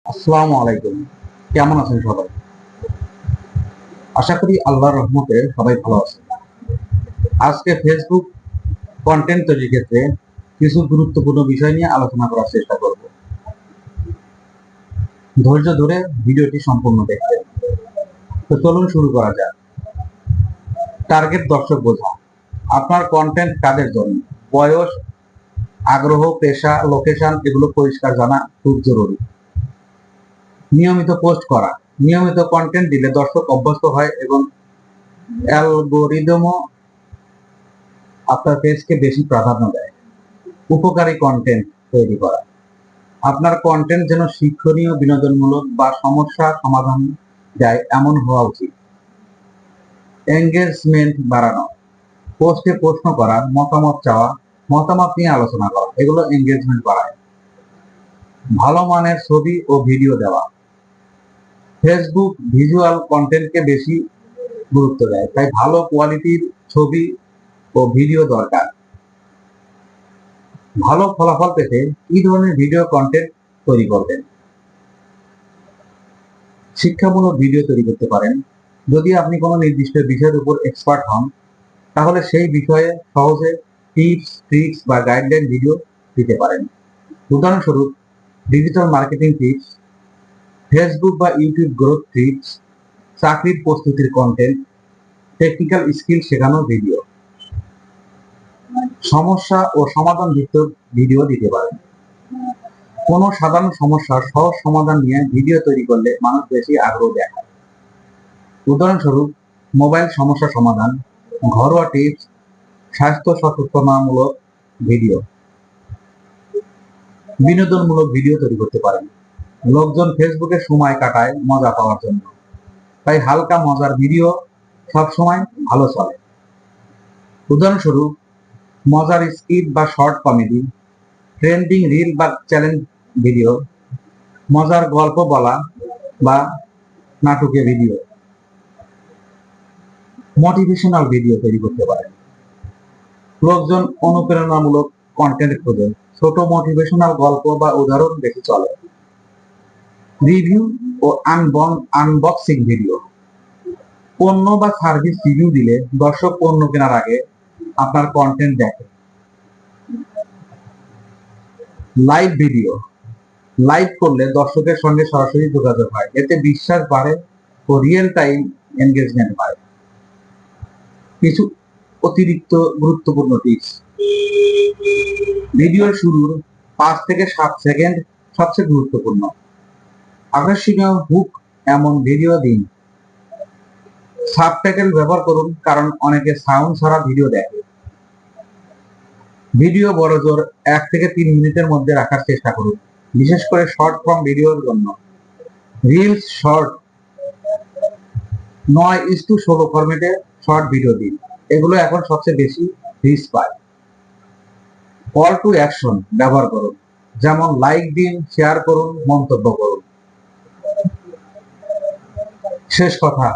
আসসালামু আলাইকুম। কেমন আছেন সবাই? আশা করি আল্লাহর রহমতে সবাই ভালো আছেন। আজকে ফেসবুক কন্টেন্ট তৈরির ক্ষেত্রে কিছু গুরুত্বপূর্ণ বিষয় নিয়ে আলোচনা করার চেষ্টা করব। ধৈর্য ধরে ভিডিওটি সম্পূর্ণ দেখবেন। তো চলুন শুরু করা যাক। টার্গেট দর্শক বোঝা। আপনার কন্টেন্ট কাদের জন্য? বয়স, আগ্রহ, পেশা, লোকেশন এগুলো পরিষ্কার জানা খুব জরুরি। নিয়মিত পোস্ট করা। নিয়মিত কন্টেন্ট দিলে দর্শক অভ্যস্ত হয় এবং অ্যালগোরিদমও আপনার পেজকে বেশি প্রাধান্য দেয়। উপকারী কন্টেন্ট তৈরি করা। আপনার কন্টেন্ট যেন শিক্ষণীয়, বিনোদনমূলক বা সমস্যা সমাধান দেয় এমন হওয়া উচিত। এঙ্গেজমেন্ট বাড়ানো। পোস্টে প্রশ্ন করা, মতামত চাওয়া, মতামত নিয়ে আলোচনা করা, এগুলো এঙ্গেজমেন্ট বাড়ায়। ভালো মানের ছবি ও ভিডিও দেওয়া। ফেসবুক ভিজুয়াল কন্টেন্টকে বেশি গুরুত্ব দেয়, তাই ভালো কোয়ালিটির ছবি ও ভিডিও দরকার। ভালো ফলাফল পেতে কি ধরনের ভিডিও কন্টেন্ট তৈরি করবেন? শিক্ষামূলক ভিডিও তৈরি করতে পারেন। যদি আপনি কোনো নির্দিষ্ট বিষয়ের উপর এক্সপার্ট হন, তাহলে সেই বিষয়ে সহজে টিপস, ট্রিক্স বা গাইডলাইন ভিডিও দিতে পারেন। উদাহরণস্বরূপ, ডিজিটাল মার্কেটিং টিপস, ফেসবুক বা ইউটিউব গ্রোথ টিপস, চাকরির প্রস্তুতির কন্টেন্ট, টেকনিক্যাল স্কিল শেখানোর ভিডিও। সমস্যা ও সমাধান ভিত্তিক ভিডিও দিতে পারেন। কোনো সাধারণ সমস্যার সহজ সমাধান নিয়ে ভিডিও তৈরি করলে মানুষ বেশি আগ্রহ দেখায়। উদাহরণস্বরূপ, মোবাইল সমস্যা সমাধান, ঘরোয়া টিপস, স্বাস্থ্য সচেতনামূলক ভিডিও। বিনোদনমূলক ভিডিও তৈরি করতে পারেন। লোকজন ফেসবুকে সময় কাটায় মজা পাওয়ার জন্য, তাই হালকা মজার ভিডিও সবসময় ভালো চলে। উদাহরণস্বরূপ, মজার স্কিট বা শর্ট কমেডি, ট্রেন্ডিং রিল বা চ্যালেঞ্জ ভিডিও, মজার গল্প বলা বা নাটকীয় ভিডিও। মোটিভেশনাল ভিডিও তৈরি করতে পারেন। লোকজন অনুপ্রেরণামূলক কন্টেন্ট খোঁজে, ছোট মোটিভেশনাল গল্প বা উদাহরণ বেশি চলে। রিভিউ ও আনবক্সিং ভিডিও। পণ্য বা সার্ভিস রিভিউ দিলে দর্শক পণ্য কেনার আগে আপনার কন্টেন্ট দেখে। Live video. লাইভ করলে দর্শকের সঙ্গে সরাসরি যোগাযোগ হয়, এতে বিশ্বাস বাড়ে ও রিয়েল টাইম এনগেজমেন্ট হয়। কিছু অতিরিক্ত গুরুত্বপূর্ণ টিপস। ভিডিওর শুরুর 5 থেকে 7 সেকেন্ড সবচেয়ে গুরুত্বপূর্ণ। আকর্ষণীয় হুক এমন ভিডিও দিন। সাবটাইটেল ব্যবহার করুন, কারণ অনেকে সাউন্ড ছাড়া ভিডিও দেখে। ভিডিও বড়জোর 1 থেকে 3 মিনিটের মধ্যে রাখার চেষ্টা করুন, বিশেষ করে শর্ট ফর্ম ভিডিওর জন্য। রিলস শর্ট 9:16 ফরম্যাটে শর্ট ভিডিও দিন, এগুলো এখন সবচেয়ে বেশি রিচ পায়। কল টু অ্যাকশন ব্যবহার করুন, যেমন লাইক দিন, শেয়ার করুন, মন্তব্য করুন। শেষ কথা,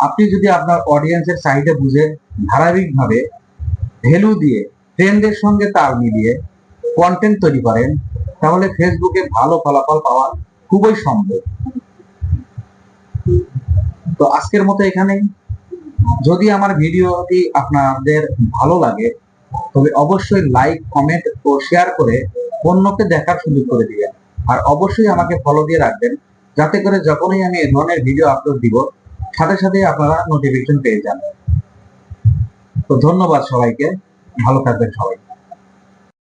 আপনি যদি আপনার অডিয়েন্সের চাহিদা বুঝে ধারাবাহিকভাবে ভ্যালু দিয়ে ট্রেন্ডের সঙ্গে তাল মিলিয়ে কন্টেন্ট তৈরি করেন, তাহলে ফেসবুকে ভালো ফলাফল পাওয়া খুবই সম্ভব। তো আজকের মতো এখানেই। যদি আমার ভিডিওটি আপনাদের ভালো লাগে, তবে অবশ্যই লাইক, কমেন্ট ও শেয়ার করে অন্যকে দেখার সুযোগ করে দিবেন। আর অবশ্যই আমাকে ফলো দিয়ে রাখবেন, যাতে করে যখনই আমি এ ধরনের ভিডিও আপলোড দিব, সাথে সাথে আপনারা নোটিফিকেশন পেয়ে যান। তো ধন্যবাদ সবাইকে, ভালো থাকবেন সবাই।